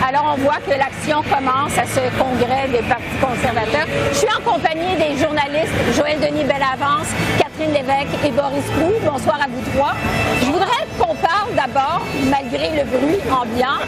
Alors, on voit que l'action commence à ce congrès des partis conservateurs. Je suis en compagnie des journalistes Joël Denis Bellavance, Catherine Lévesque et Boris Proulx. Bonsoir à vous trois. Je voudrais qu'on parle d'abord, malgré le bruit ambiant,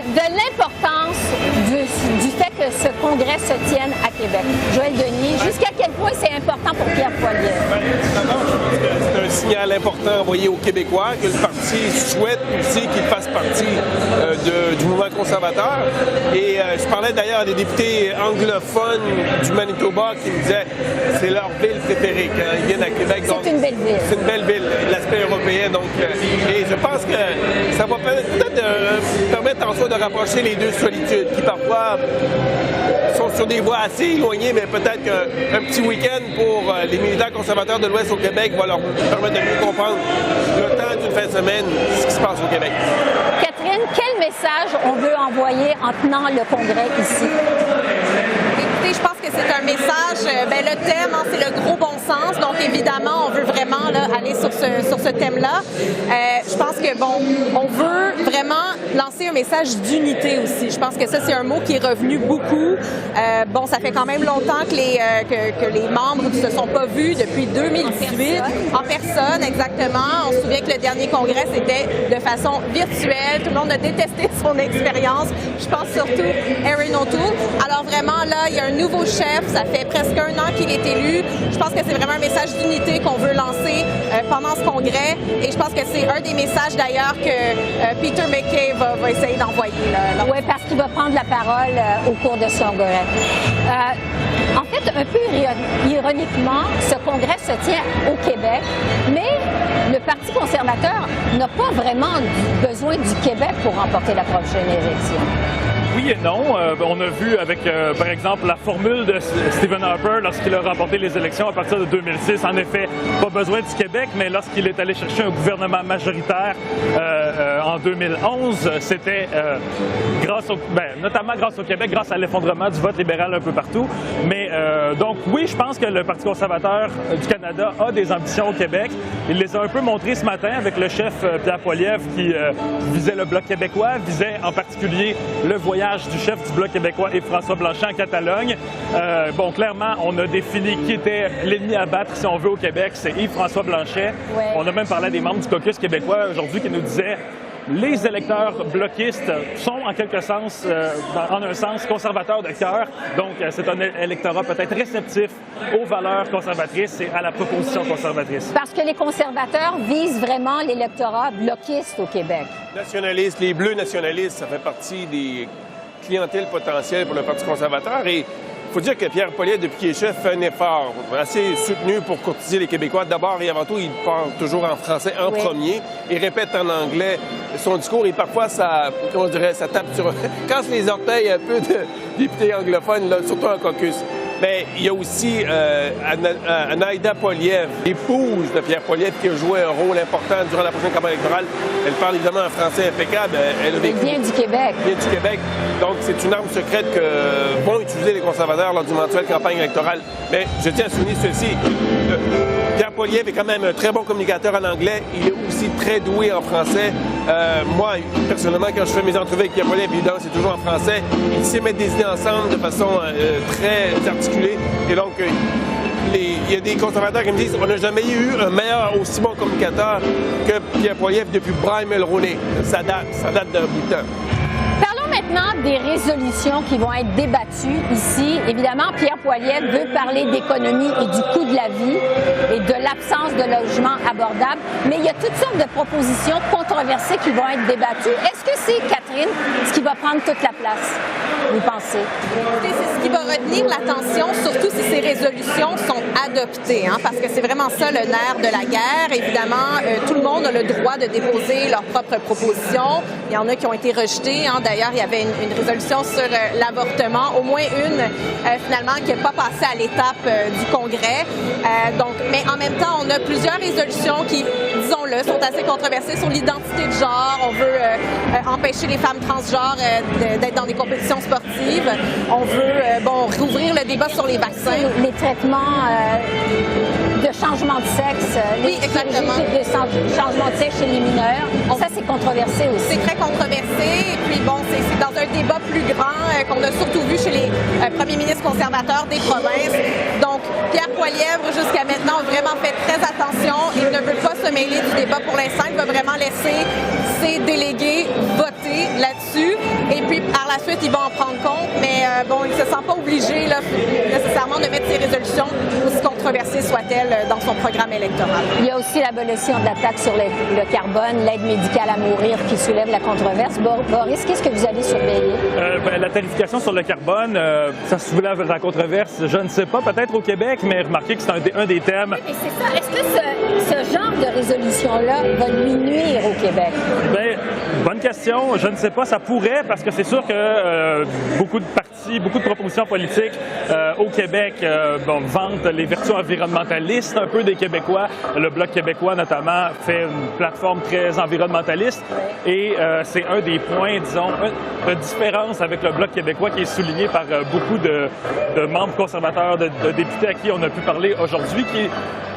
de l'importance du fait que ce congrès se tienne à Québec. Joël Denis, jusqu'à quel point c'est important pour Pierre Poilievre? C'est un signal important envoyé aux Québécois que le parti souhaite aussi qu'il fasse partie du mouvement conservateur. Et je parlais d'ailleurs à des députés anglophones du Manitoba qui me disaient que c'est leur ville préférée quand ils viennent à Québec. C'est une belle ville. C'est une belle ville, l'aspect européen. Donc, et je pense que ça va peut-être permettre en soi de rapprocher les deux solitudes qui parfois sont sur des voies assez éloignées, mais peut-être qu'un petit week-end pour les militants conservateurs de l'Ouest au Québec va leur permettre de mieux comprendre le temps d'une fin de semaine ce qui se passe au Québec. Catherine, quel message on veut envoyer en tenant le congrès ici? Écoutez, je pense que c'est un message, le thème, c'est le gros bon sens. Donc, évidemment, on veut vraiment aller sur ce thème-là. Je pense que, on veut vraiment lancer un message d'unité aussi. Je pense que ça, c'est un mot qui est revenu beaucoup. Ça fait quand même longtemps que les membres ne se sont pas vus depuis 2018. En personne, exactement. On se souvient que le dernier congrès, c'était de façon virtuelle. Tout le monde a détesté son expérience. Je pense surtout Erin O'Toole. Alors, vraiment, là, il y a un nouveau chef. Ça fait presque 1 an qu'il est élu. Je pense que c'est vraiment un message d'unité qu'on veut lancer pendant ce congrès. Et je pense que c'est un des messages, d'ailleurs, que Peter MacKay va essayer d'envoyer. Oui, parce qu'il va prendre la parole au cours de ce congrès. En fait, un peu ironiquement, ce congrès se tient au Québec, mais le Parti conservateur n'a pas vraiment besoin du Québec pour remporter la prochaine élection. Oui et non. On a vu avec, par exemple, la formule de Stephen Harper lorsqu'il a remporté les élections à partir de 2006. En effet, pas besoin du Québec, mais lorsqu'il est allé chercher un gouvernement majoritaire en 2011, c'était notamment grâce au Québec, grâce à l'effondrement du vote libéral un peu partout. Mais donc oui, je pense que le Parti conservateur du Canada a des ambitions au Québec. Il les a un peu montrées ce matin avec le chef Pierre Poilievre qui visait le Bloc québécois, visait en particulier le voyage du chef du Bloc québécois et François Blanchet en Catalogne. Clairement, on a défini qui était l'ennemi à battre, si on veut, au Québec, c'est Yves-François Blanchet. Ouais. On a même parlé des membres du caucus québécois aujourd'hui qui nous disaient les électeurs bloquistes sont en quelque sens, en un sens, conservateurs de cœur. Donc, c'est un électorat peut-être réceptif aux valeurs conservatrices et à la proposition conservatrice. Parce que les conservateurs visent vraiment l'électorat bloquiste au Québec. Nationalistes, les bleus nationalistes, ça fait partie des clientèles potentielles pour le Parti conservateur. Et il faut dire que Pierre Poilievre, depuis qu'il est chef, fait un effort assez soutenu pour courtiser les Québécois. D'abord et avant tout, il parle toujours en français en premier. Il répète en anglais son discours et parfois, ça tape sur... casse les orteils un peu de députés anglophones, là, surtout en caucus. Mais il y a aussi Anaïda Poilievre, épouse de Pierre Poilievre, qui a joué un rôle important durant la prochaine campagne électorale. Elle parle évidemment un français impeccable. Elle vient du Québec. Vient du Québec. Donc, c'est une arme secrète que vont utiliser les conservateurs lors d'une éventuelle campagne électorale. Mais je tiens à souligner ceci. Pierre Poilievre est quand même un très bon communicateur en anglais. Il est aussi très doué en français. Moi, personnellement, quand je fais mes entrevues avec Pierre Poilievre, évidemment, c'est toujours en français. Il sait mettre des idées ensemble de façon très articulée. Et donc, il y a des conservateurs qui me disent qu'on n'a jamais eu un meilleur, aussi bon communicateur que Pierre Poilievre depuis Brian Mulroney. Ça date d'un bout de temps. Parlons maintenant des résolutions qui vont être débattues ici. Évidemment, Pierre Poilievre veut parler d'économie et du coût de la vie et de l'absence de logement abordable, mais il y a toutes sortes de propositions controversées qui vont être débattues. Est-ce que c'est, Catherine, ce qui va prendre toute la place, vous pensez? C'est ce qui va retenir l'attention, surtout si ces résolutions sont adoptées, parce que c'est vraiment ça le nerf de la guerre. Évidemment, tout le monde a le droit de déposer leurs propres propositions. Il y en a qui ont été rejetées. D'ailleurs, il y avait une résolution sur l'avortement, au moins une, finalement, qui n'est pas passée à l'étape du Congrès. Mais en même temps, on a plusieurs résolutions qui, disons-le, là sont assez controversés sur l'identité de genre. On veut empêcher les femmes transgenres d'être dans des compétitions sportives. On veut rouvrir le débat sur les vaccins. Les traitements de changement de sexe, oui, exactement. De changement de sexe chez les mineurs. Ça, c'est controversé aussi. C'est très controversé. Et puis, bon, c'est dans un débat plus grand qu'on a surtout vu chez les premiers ministres conservateurs des provinces. Donc, Pierre Poilievre, jusqu'à maintenant, a vraiment fait très attention. Il ne veut pas se mêler du débat pour l'instant. Il va vraiment laisser ses délégués voter là-dessus. Et puis, par la suite, il va en prendre compte. Mais bon, il ne se sent pas obligé là, nécessairement de mettre ses résolutions, aussi controversées soient-elles, dans son programme électoral. Il y a aussi l'abolition de la taxe sur le carbone, l'aide médicale à mourir qui soulève la controverse. Boris, qu'est-ce que vous allez surveiller? La tarification sur le carbone, ça soulève la controverse. Je ne sais pas, peut-être au Québec, mais remarquez que c'est un des thèmes. Oui, mais c'est ça. Est-ce que ce genre de résolution-là va lui nuire au Québec? Bien, bonne question. Je ne sais pas. Ça pourrait, parce que c'est sûr que beaucoup de partis, beaucoup de propositions politiques au Québec vantent les vertus environnementalistes un peu des Québécois. Le Bloc québécois, notamment, fait une plateforme très environnementaliste. Et c'est un des points, disons, de différence avec le Bloc québécois qui est souligné par beaucoup de membres conservateurs, de députés à qui on a pu parler aujourd'hui,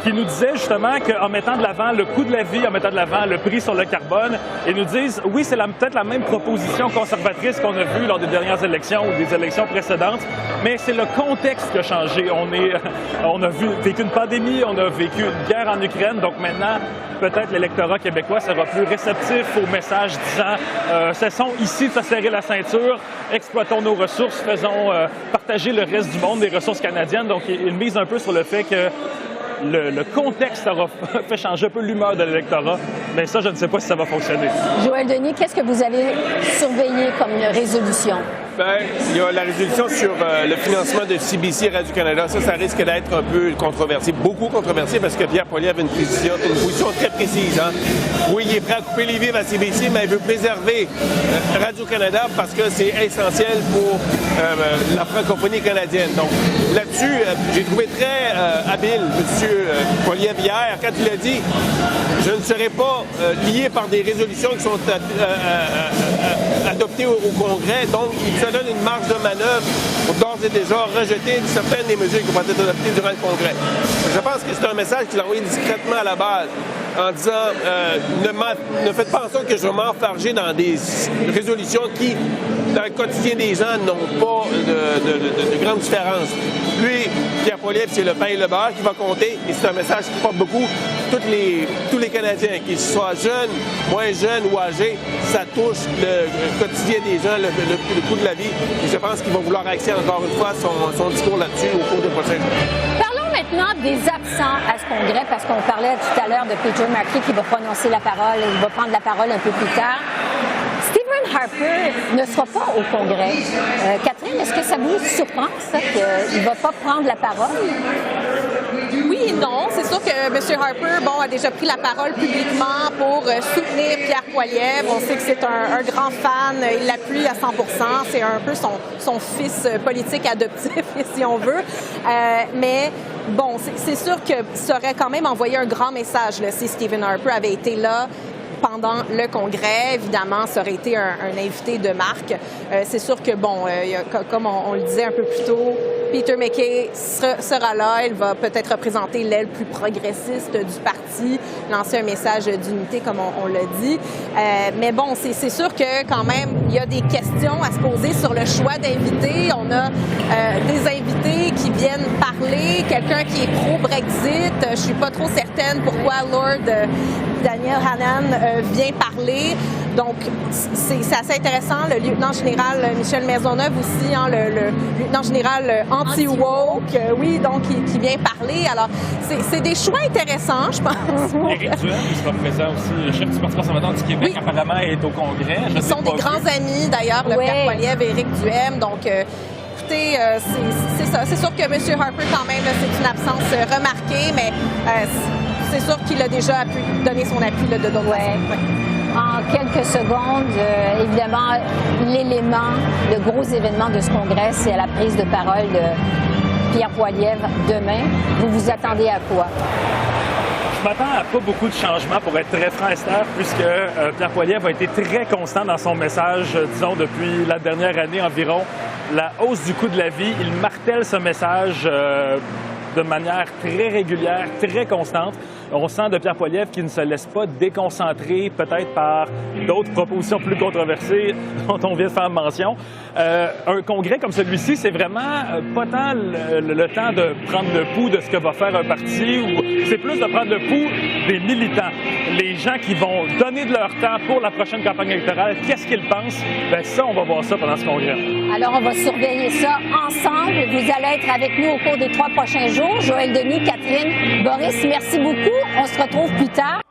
qui nous disaient justement qu'en mettant de l'avant le coût de la vie, en mettant de l'avant le prix sur le carbone, ils nous disent, oui, c'est peut-être la même proposition conservatrice qu'on a vue lors des dernières élections ou des élections précédentes, mais c'est le contexte qui a changé. On a vécu une pandémie, on a vécu une guerre en Ukraine, donc maintenant, peut-être l'électorat québécois sera plus réceptif au message disant cessons ici de se serrer la ceinture, exploitons nos ressources, faisons partager le reste du monde des ressources canadiennes. Donc, ils misent un peu sur le fait que le contexte aura fait changer un peu l'humeur de l'électorat, mais ça, je ne sais pas si ça va fonctionner. Joël Denis, qu'est-ce que vous allez surveiller comme une résolution? Bien, il y a la résolution sur le financement de CBC Radio-Canada. Ça risque d'être un peu controversé, beaucoup controversé, parce que Pierre Poilievre a une position très précise. Hein. Oui, il est prêt à couper les vivres à CBC, mais il veut préserver Radio-Canada parce que c'est essentiel pour la francophonie canadienne. Donc, là-dessus, j'ai trouvé très habile M. Poilievre hier, quand il a dit « Je ne serai pas lié par des résolutions qui sont adoptées au Congrès. » Donc, il se donne une marge de manœuvre pour d'ores et déjà rejeter certaines des mesures qui vont être adoptées durant le Congrès. Je pense que c'est un message qu'il a envoyé discrètement à la base en disant ne faites pas en sorte que je vais m'enfarger dans des résolutions qui, dans le quotidien des gens, n'ont pas de grande différence. Lui, Pierre Poilievre, c'est le pain et le beurre qui va compter, et c'est un message qui porte beaucoup. Tous les Canadiens, qu'ils soient jeunes, moins jeunes ou âgés, ça touche le quotidien des gens, le coût de la vie. Et je pense qu'il va vouloir axer encore une fois son discours là-dessus au cours des prochains jours. Parlons maintenant des absents à ce congrès, parce qu'on parlait tout à l'heure de Peter MacKay qui va prononcer la parole, il va prendre la parole un peu plus tard. Stephen Harper ne sera pas au congrès. Catherine, est-ce que ça vous surprend, ça, qu'il ne va pas prendre la parole? Oui et non. C'est sûr que M. Harper a déjà pris la parole publiquement pour soutenir Pierre Poilievre. On sait que c'est un grand fan. Il l'appuie à 100%. C'est un peu son fils politique adoptif, si on veut. Mais bon, c'est sûr que ça aurait quand même envoyé un grand message là, si Stephen Harper avait été là pendant le congrès. Évidemment, ça aurait été un invité de marque. C'est sûr que, comme on le disait un peu plus tôt, Peter MacKay sera là. Il va peut-être représenter l'aile plus progressiste du parti, lancer un message d'unité, comme on l'a dit. Mais bon, c'est sûr que quand même, il y a des questions à se poser sur le choix d'invités. On a des invités qui viennent parler, quelqu'un qui est pro-Brexit. Je suis pas trop certaine pourquoi Lord Daniel Hannan vient parler. Donc, c'est assez intéressant. Le lieutenant général Michel Maisonneuve aussi, le lieutenant général anti-woke, oui, donc qui vient parler. Alors, c'est des choix intéressants, je pense. Éric Duhem, il sera présent aussi, le chef du Parti conservateur du Québec, oui. Apparemment, est au Congrès. Ils sont des grands amis, d'ailleurs, le Pierre Poilievre et Éric Duhem. Donc, écoutez, c'est ça. C'est sûr que M. Harper, quand même, c'est une absence remarquée, mais c'est sûr qu'il a déjà donné son appui de d'autres façons. En quelques secondes, évidemment, le gros événement de ce congrès, c'est la prise de parole de Pierre Poilievre demain. Vous vous attendez à quoi? m'attends à pas beaucoup de changements, pour être très franc, Esther, puisque Pierre Poilievre a été très constant dans son message, disons, depuis la dernière année environ. La hausse du coût de la vie, il martèle ce message de manière très régulière, très constante. On sent de Pierre Poilievre qui ne se laisse pas déconcentrer peut-être par d'autres propositions plus controversées dont on vient de faire mention. Un congrès comme celui-ci, c'est vraiment pas tant le temps de prendre le pouls de ce que va faire un parti, ou c'est plus de prendre le pouls des militants, les gens qui vont donner de leur temps pour la prochaine campagne électorale. Qu'est-ce qu'ils pensent? Bien, ça, on va voir ça pendant ce congrès. Alors, on va surveiller ça ensemble. Vous allez être avec nous au cours des 3 prochains jours. Joël Denis, Catherine, Boris, merci beaucoup. On se retrouve plus tard.